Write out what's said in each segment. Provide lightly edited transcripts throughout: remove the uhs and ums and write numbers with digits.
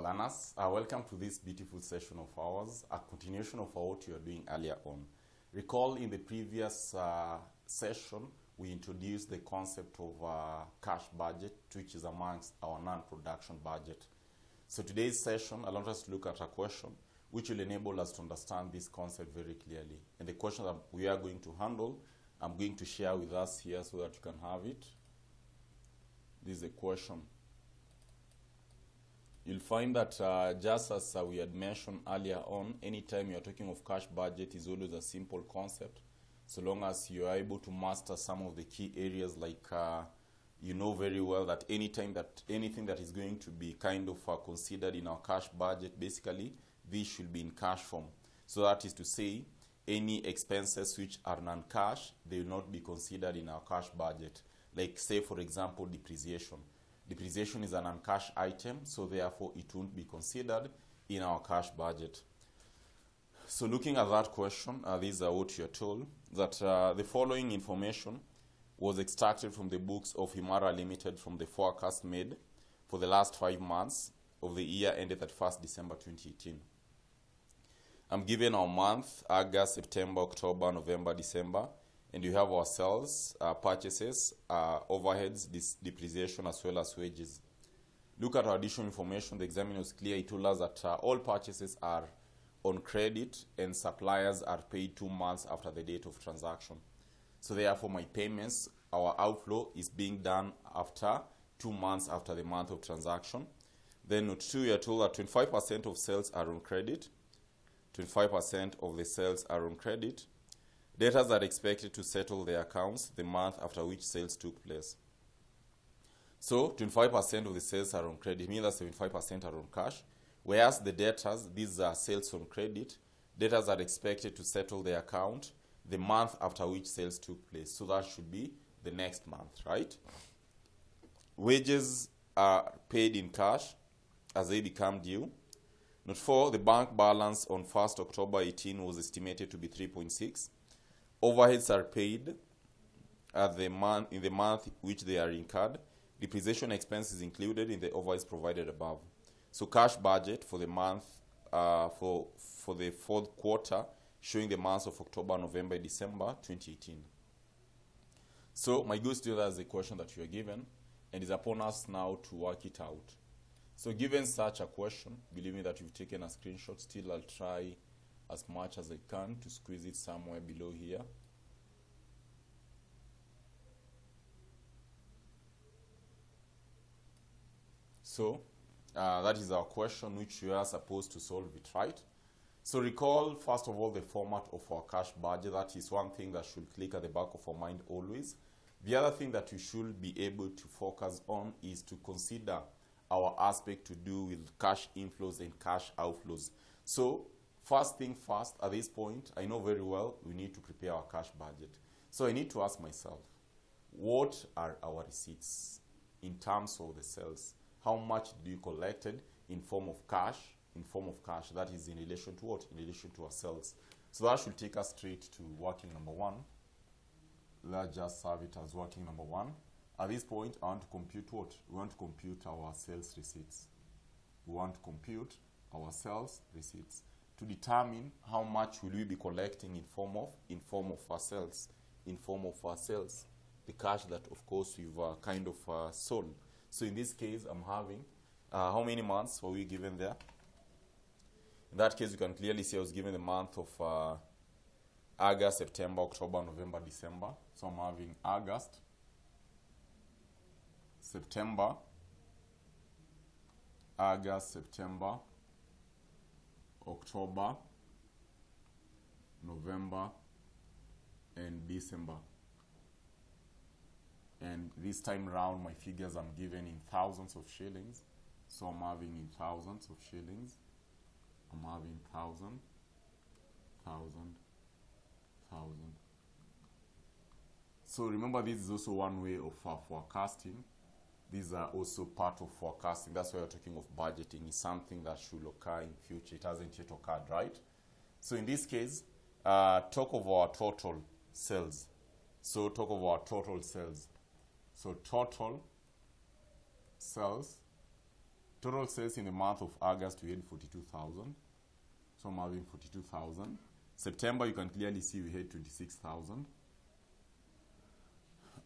our learners. Welcome to this beautiful session of ours, a continuation of what you are doing earlier on. Recall in the previous session, we introduced the concept of cash budget, which is amongst our non-production budget. So today's session, I want us to look at a question which will enable us to understand this concept very clearly. And the question that we are going to handle, I'm going to share with us here so that you can have it. This is a question. You'll find that just as we had mentioned earlier on, anytime you're talking of cash budget is always a simple concept, so long as you are able to master some of the key areas, like you know very well that anything that is going to be kind of considered in our cash budget, basically, this should be in cash form. So that is to say, any expenses which are non-cash, they will not be considered in our cash budget. Like, say, for example, depreciation. Depreciation is an non-cash item, so therefore it won't be considered in our cash budget. So looking at that question, these are what you're told, that the following information was extracted from the books of Himara Limited from the forecast made for the last 5 months of the year ended at 1st December 2018. I'm given our month, August, September, October, November, December, and you have our sales, purchases, overheads, depreciation, as well as wages. Look at our additional information. The examiner was clear. He told us that all purchases are on credit and suppliers are paid 2 months after the date of transaction. So therefore, my payments, our outflow is being done after 2 months after the month of transaction. Then note 2, you are told that 25% of sales are on credit. 25% of the sales are on credit. Debtors are expected to settle their accounts the month after which sales took place. So 25% of the sales are on credit, meaning that 75% are on cash, whereas the debtors, these are sales on credit, debtors are expected to settle their account the month after which sales took place. So that should be the next month, right? Wages are paid in cash as they become due. Note 4, the bank balance on 1st October 18 was estimated to be 3.6. Overheads are paid at in the month which they are incurred. Depreciation expense is included in the overheads provided above. So cash budget for the month, for the fourth quarter, showing the months of October, November, December 2018. So my good students, that's the question that you are given, and it's upon us now to work it out. So given such a question, believe me that you've taken a screenshot. Still, I'll try as much as I can to squeeze it somewhere below here. So that is our question, which we are supposed to solve it, right? So recall, first of all, the format of our cash budget. That is one thing that should click at the back of our mind always. The other thing that you should be able to focus on is to consider our aspect to do with cash inflows and cash outflows. So first thing first, at this point, I know very well we need to prepare our cash budget. So I need to ask myself, what are our receipts in terms of the sales? How much do you collected in form of cash? In form of cash, that is in relation to what? In relation to our sales. So that should take us straight to working number 1. Let's just have it as working number 1. At this point, I want to compute what? We want to compute our sales receipts. We want to compute our sales receipts to determine how much will we be collecting in form of our sales, the cash that of course we've kind of sold. So in this case, I'm having how many months were we given there? In that case, you can clearly see I was given the month of August, September, October, November, December. So I'm having August, September, October, November, and December. And this time around, my figures I'm given in thousands of shillings. So I'm having in thousands of shillings. I'm having thousand. So remember, this is also one way of forecasting. These are also part of forecasting. That's why we're talking of budgeting. It's something that should occur in future. It hasn't yet occurred, right? So in this case, talk of our total sales. So talk of our total sales. So total sales Total sales in the month of August, we had 42,000. So I'm having 42,000. September, you can clearly see we had 26,000.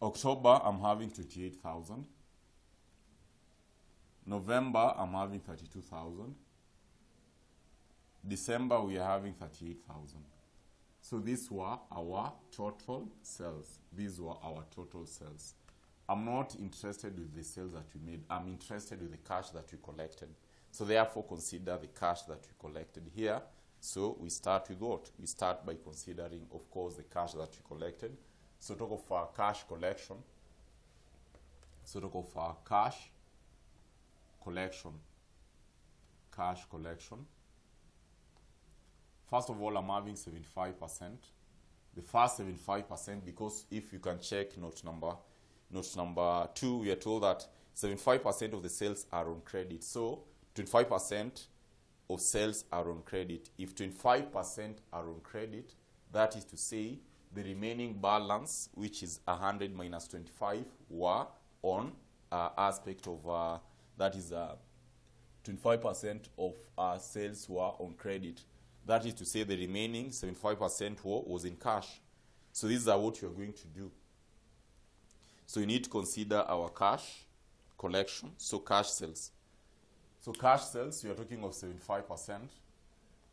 October, I'm having 28,000. November, I'm having 32,000. December, we are having 38,000. So these were our total sales. These were our total sales. I'm not interested with the sales that we made. I'm interested with the cash that we collected. So therefore, consider the cash that we collected here. So we start with what? We start by considering, of course, the cash that we collected. So talk of our cash collection. So talk of our cash collection. Cash collection. First of all, I'm having 75%. The first 75%, because if you can check note number 2, we are told that 75% of the sales are on credit. So 25% of sales are on credit. If 25% are on credit, that is to say the remaining balance, which is 100 minus 25, were on aspect of, that is 25% of our sales were on credit. That is to say the remaining 75% was in cash. So these are what you're going to do. So you need to consider our cash collection, so cash sales. So cash sales, you're talking of 75%.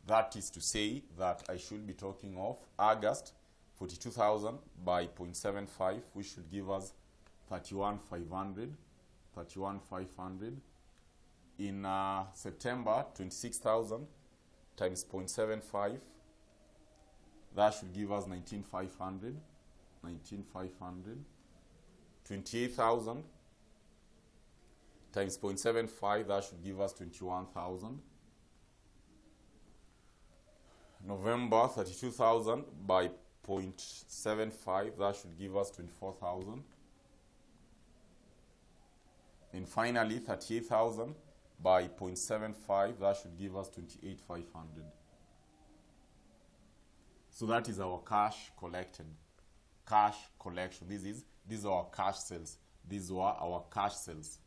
That is to say that I should be talking of August, 42,000 by 0.75, which should give us 31,500. 31,500. In September, 26,000 times 0.75, that should give us 19,500. 19,500. 28,000 times 0.75, that should give us 21,000. November, 32,000 by 0.75, that should give us 24,000. And finally, 38,000 by 0.75, that should give us 28,500. So that is our cash collected. Cash collection. These are our cash sales. These were our cash sales.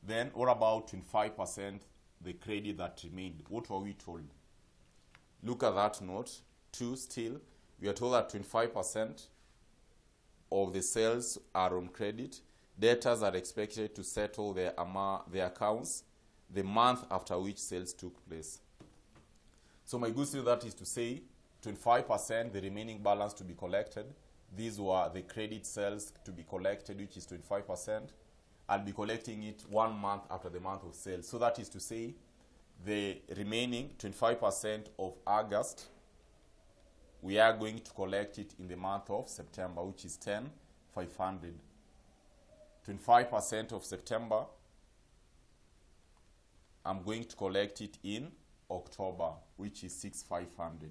Then what about 25%, the credit that remained? What were we told? Look at that note 2 still. We are told that 25% of the sales are on credit. Debtors are expected to settle their accounts the month after which sales took place. So my good still, that is to say 25%, the remaining balance to be collected. These were the credit sales to be collected, which is 25%. I'll be collecting it 1 month after the month of sales. So that is to say the remaining 25% of August, we are going to collect it in the month of September, which is 10,500. 25% of September, I'm going to collect it in October, which is 6,500.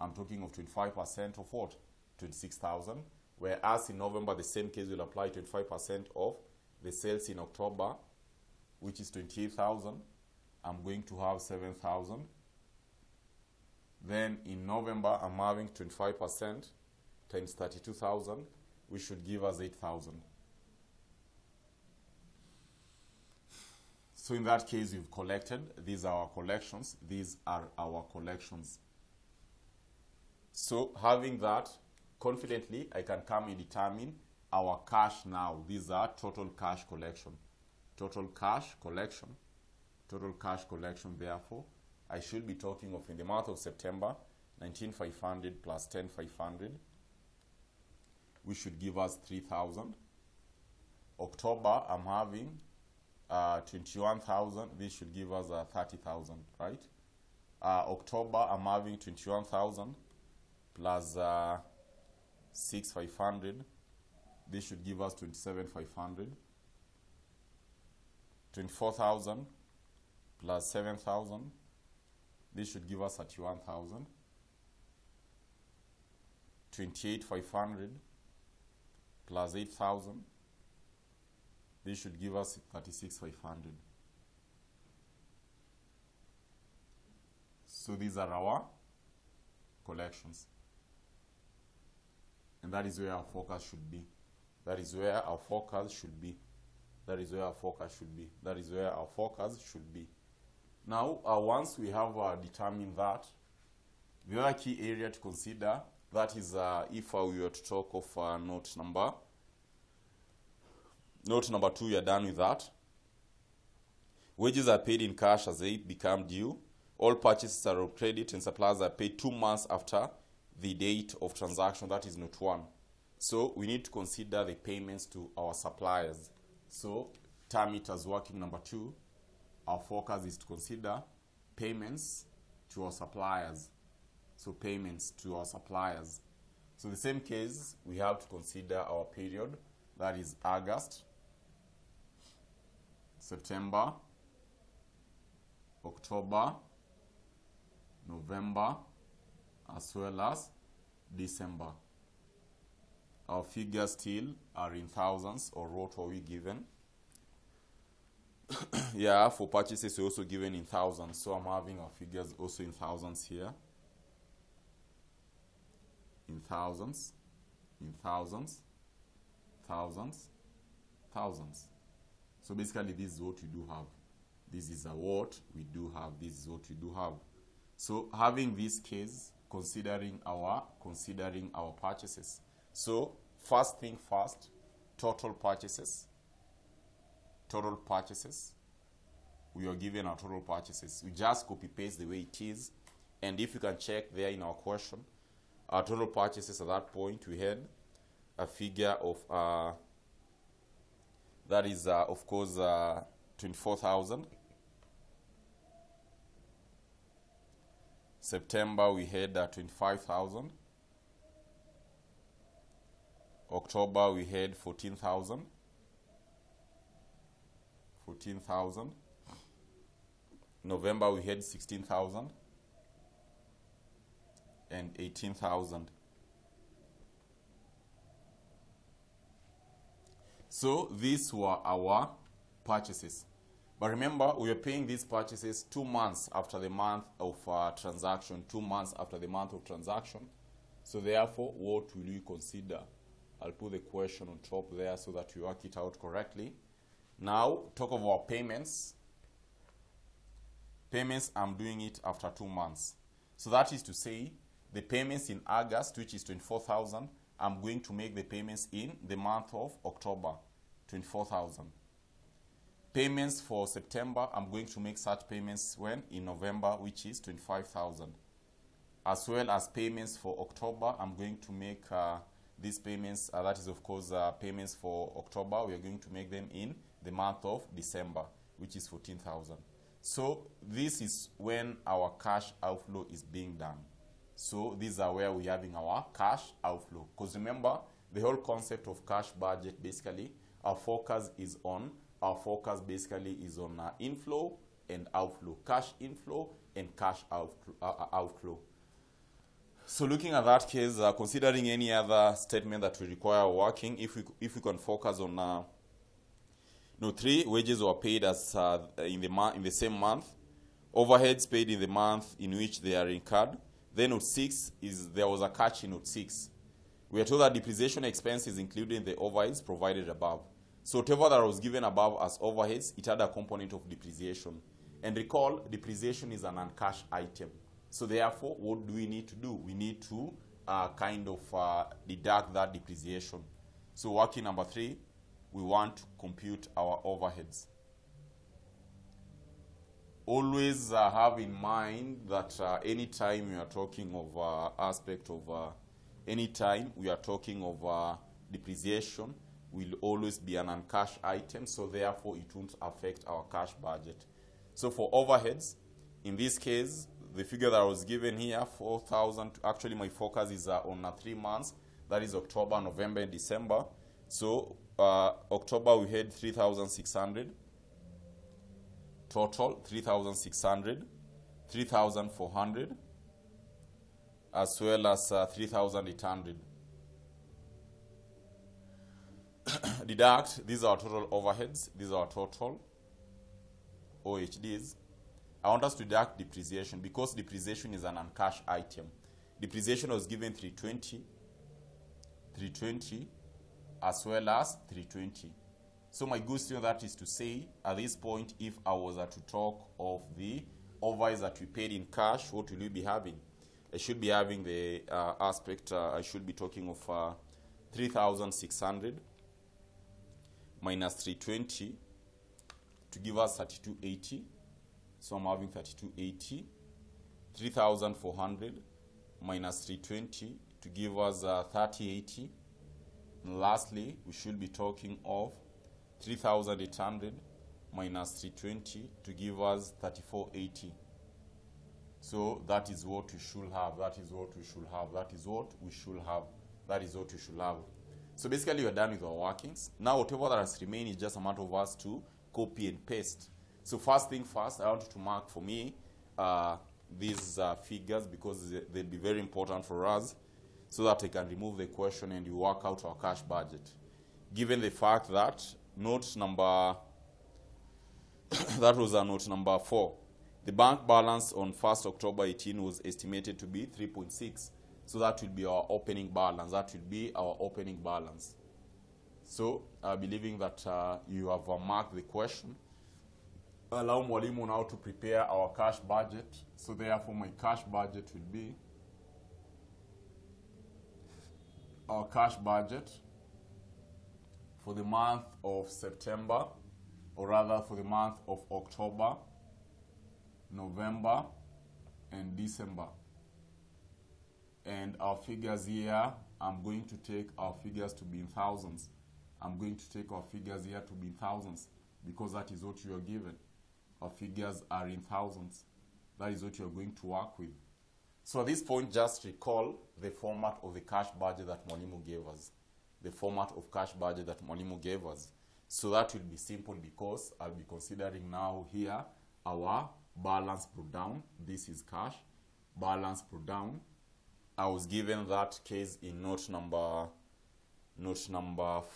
I'm talking of 25% of what? 26,000. Whereas in November, the same case will apply 25% of the sales in October, which is 28,000. I'm going to have 7,000. Then in November, I'm having 25% times 32,000, which should give us 8,000. So in that case, we've collected. These are our collections. These are our collections. So having that, confidently, I can come and determine our cash now. These are total cash collection. Total cash collection. Total cash collection, therefore, I should be talking of in the month of September, 19,500 plus 10,500, which should give us 3,000. October, I'm having 21,000. This should give us 30,000, right? October, I'm having 21,000 plus 6,500. This should give us 27,500. 24,000 plus 7,000. This should give us 31,000. 28,500 plus 8,000. This should give us 36,500. So these are our collections. And that is where our focus should be. That is where our focus should be. That is where our forecast should be. That is where our forecast should be. Now, once we have determined that, the other key area to consider, that is if we were to talk of note number 2, you're done with that. Wages are paid in cash as they become due. All purchases are of credit and suppliers are paid 2 months after the date of transaction. That is note 1. So we need to consider the payments to our suppliers. So term it as working number 2. Our focus is to consider payments to our suppliers. So payments to our suppliers. So the same case, we have to consider our period. That is August, September, October, November, as well as December. Our figures still are in thousands, or what were we given? Yeah, for purchases we're also given in thousands. So I'm having our figures also in thousands here. In thousands, in thousands, thousands, thousands. So basically this is what we do have. This is what we do have. This is what we do have. So having this case, considering our purchases. So first thing first, total purchases. Total purchases. We are given our total purchases. We just copy paste the way it is. And if you can check there in our question, our total purchases at that point, we had a figure of, that is of course 24,000. September we had 25,000. October we had 14,000. 14,000. November we had 16,000 and 18,000. So these were our purchases. But remember, we are paying these purchases 2 months after the month of transaction. 2 months after the month of transaction. So therefore, what will you consider? I'll put the question on top there so that you work it out correctly. Now, talk of our payments. Payments, I'm doing it after 2 months. So that is to say, the payments in August, which is 24,000, I'm going to make the payments in the month of October, 24,000. Payments for September, I'm going to make such payments when? In November, which is 25,000. As well as payments for October, I'm going to make these payments, that is of course payments for October, we are going to make them in the month of December, which is 14,000. So this is when our cash outflow is being done. So these are where we're having our cash outflow. Because remember, the whole concept of cash budget, basically, our focus basically is on inflow and outflow. Cash inflow and cash outflow. So looking at that case, considering any other statement that we require working, if we can focus on 3, wages were paid as in the same month. Overheads paid in the month in which they are incurred. Then note 6 is there was a catch in note 6. We are told that depreciation expense is included in the overheads provided above. So whatever that was given above as overheads, it had a component of depreciation. And recall, depreciation is an uncashed item. So therefore, what do we need to do? We need to deduct that depreciation. So working number 3, we want to compute our overheads. Always have in mind that anytime we are talking of anytime we are talking of depreciation, will always be an uncashed item, so therefore it won't affect our cash budget. So for overheads, in this case, the figure that I was given here, 4,000, actually my focus is on 3 months, that is October, November, and December. So October we had 3,600, total 3,600, 3,400, as well as 3,800. Deduct, these are total overheads, these are total OHDs. I want us to deduct depreciation because depreciation is an uncashed item. Depreciation was given 320, as well as 320. So my good student, that is to say, at this point, if I was to talk of the overheads that we paid in cash, what will we be having? I should be having the aspect, I should be talking of 3,600 minus 320 to give us 3280. So I'm having 3280. 3,400 minus 320 to give us 3080. And lastly, we should be talking of 3,800 minus 320 to give us 3480. So that is what we should have. That is what we should have. That is what we should have. That is what we should have. So basically, we're done with our workings. Now, whatever that has remained is just a matter of us to copy and paste. So first thing first, I want to mark for me these figures because they'll be very important for us so that I can remove the question and you work out our cash budget. Given the fact that note number, that was note number 4. The bank balance on 1st October 18 was estimated to be 3.6. So that will be our opening balance. That will be our opening balance. So, believing that you have marked the question, allow Mwalimu now to prepare our cash budget. So therefore, my cash budget will be our cash budget for the month of September, or rather for the month of October, November, and December. And our figures here, I'm going to take our figures to be in thousands. I'm going to take our figures here to be in thousands because that is what you are given. Our figures are in thousands. That is what you're going to work with. So at this point, just recall the format of the cash budget that Mwalimu gave us. The format of cash budget that Mwalimu gave us. So that will be simple because I'll be considering now here our balance put down. This is cash. Balance put down. I was given that case in note number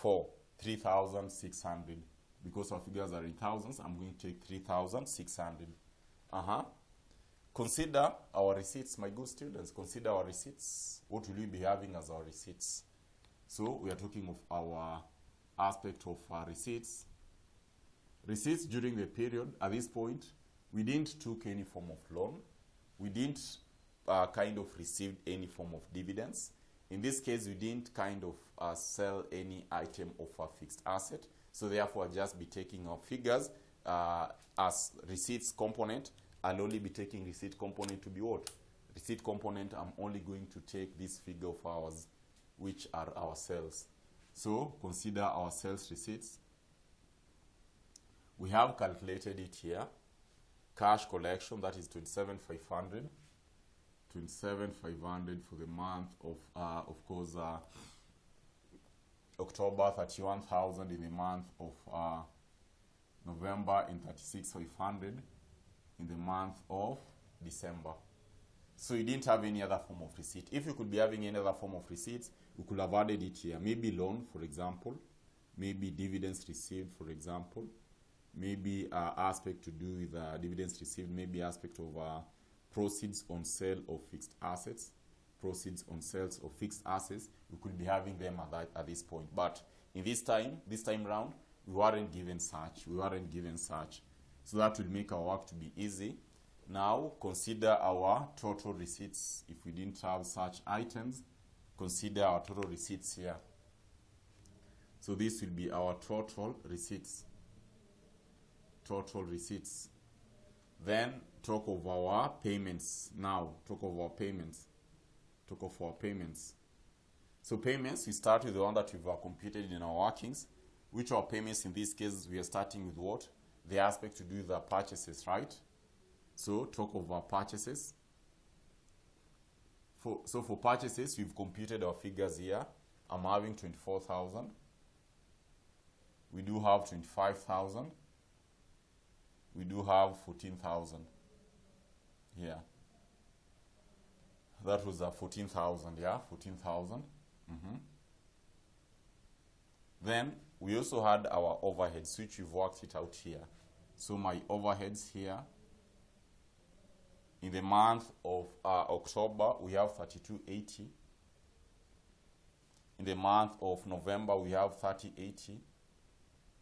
4, 3,600. Because our figures are in thousands, I'm going to take 3,600. Consider our receipts, my good students. Consider our receipts. What will we be having as our receipts? So we are talking of our aspect of our receipts. Receipts during the period, at this point, we didn't took any form of loan. We didn't kind of received any form of dividends. In this case, we didn't kind of sell any item of a fixed asset. So therefore, I'll just be taking our figures as receipts component. I'll only be taking receipt component to be what? Receipt component, I'm only going to take this figure of ours, which are our sales. So consider our sales receipts. We have calculated it here. Cash collection, that is 27,500. 27,500 for the month of course, October, 31,000 in the month of November, and 36,500 in the month of December. So you didn't have any other form of receipt. If you could be having any other form of receipts, we could have added it here. Maybe loan, for example. Maybe dividends received, for example. Maybe aspect to do with dividends received. Maybe aspect of proceeds on sale of fixed assets. Proceeds on sales of fixed assets. We could be having them at this point. But in this time round, we weren't given such. We weren't given such. So that will make our work to be easy. Now, consider our total receipts. If we didn't have such items, consider our total receipts here. So this will be our total receipts. Total receipts. Then, talk of our payments. Now, talk of our payments. Talk of our payments. So payments, we start with the one that we've computed in our workings. Which are payments? In this case, we are starting with what? The aspect to do with the purchases, right? So, talk of our purchases. So, for purchases, we've computed our figures here. I'm having 24,000. We do have 25,000. We do have 14,000 here. That was 14,000, yeah, 14,000. Then, we also had our overheads, which we've worked it out here. So, my overheads here, in the month of October, we have 3280. In the month of November, we have 3080.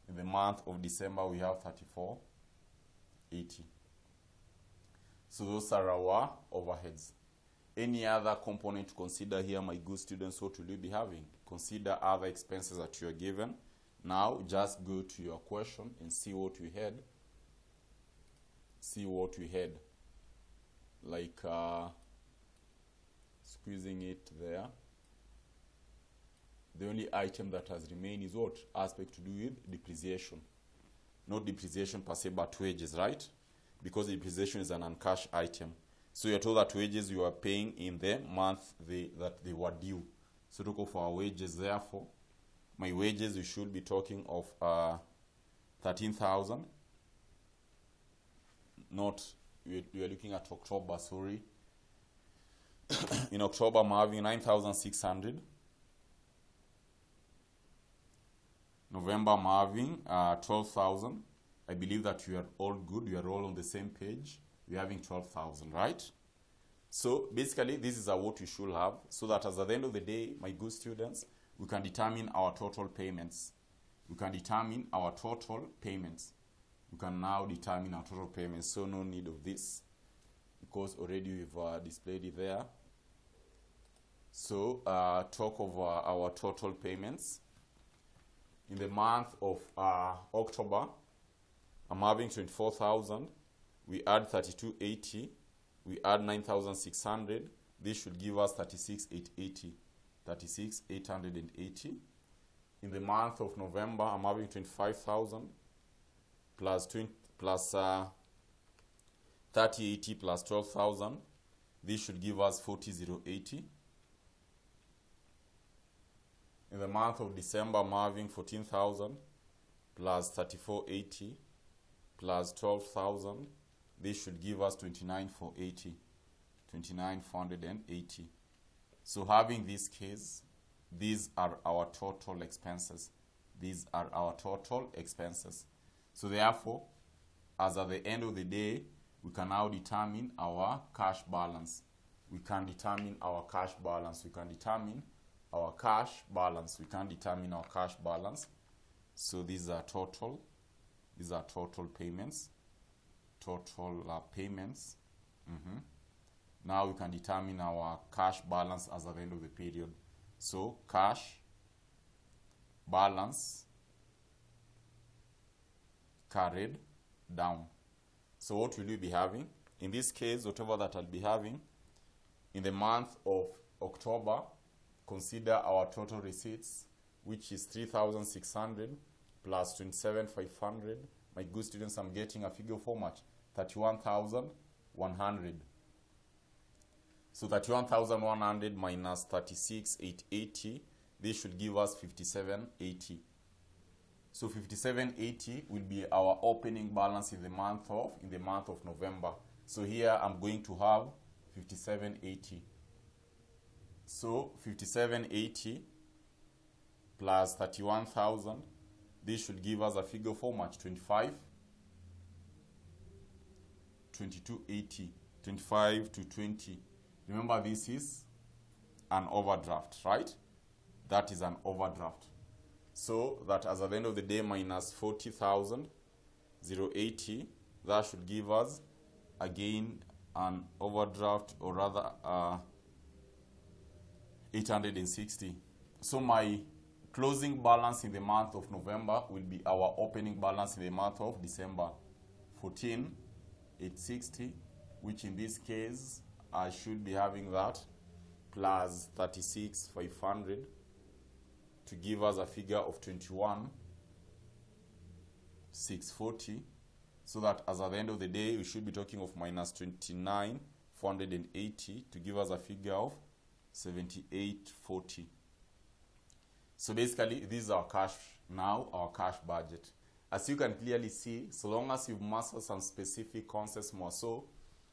In the month of December, we have 3480. So those are our overheads. Any other component to consider here, my good students? What will you be having? Consider other expenses that you are given. Now, just go to your question and see what we had. See what we had. Like squeezing it there. The only item that has remained is what? Aspect to do with depreciation. Not depreciation per se, but wages, right? Because depreciation is an uncashed item. So you're told that wages you are paying in the month that they were due. So to go for our wages, therefore, my wages, we should be talking of 13,000. Not, we are looking at October, sorry. In October, I'm having 9,600. November, I'm having 12,000. I believe that you are all good. You are all on the same page. We're having 12,000, right? So basically, this is what we should have, so that at the end of the day, my good students, we can determine our total payments. We can determine our total payments. We can now determine our total payments. So no need of this, because already we've displayed it there. So talk of our total payments. In the month of October, I'm having 24,000. We add 3280. We add 9,600. This should give us 36,880. 36,880. In the month of November, I'm having 25,000 plus 3080 plus 12,000. This should give us 40,080. In the month of December, I'm having 14,000 plus 3480 plus 12,000. This should give us 29,480. 29,480. So having this case, these are our total expenses. These are our total expenses. So therefore, as at the end of the day, we can now determine our cash balance. We can determine our cash balance. We can determine our cash balance. We can determine our cash balance. So these are total. These are total payments. Total payments. Now we can determine our cash balance as at the end of the period. So cash balance carried down. So what will you be having? In this case, whatever that I'll be having, in the month of October, consider our total receipts, which is 3,600 plus 27,500. My good students, I'm getting a figure for much? 31,100. So 31,100 minus 36,880, this should give us 57,80. So 57,80 will be our opening balance in the month of November. So here I'm going to have 57,80. So 57,80 plus 31,000, this should give us a figure for much? 22,80. 25 to 20. Remember, this is an overdraft, right? That is an overdraft. So that as at the end of the day, minus 40,080, that should give us again an overdraft, or rather 860. So my closing balance in the month of November will be our opening balance in the month of December, 14,860, which in this case I should be having that plus 36,500 to give us a figure of 21,640. So that as at the end of the day, we should be talking of minus 29,480 to give us a figure of 78,40. So basically, this is our cash now, our cash budget. As you can clearly see, so long as you've mastered some specific concepts more so,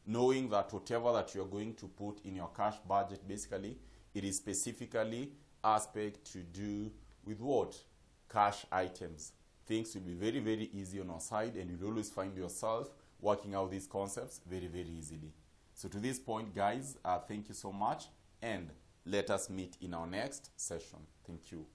knowing that whatever that you're going to put in your cash budget, basically, it is specifically aspect to do with what? Cash items. Things will be very, very easy on our side, and you'll always find yourself working out these concepts very, very easily. So to this point, guys, thank you so much, and let us meet in our next session. Thank you.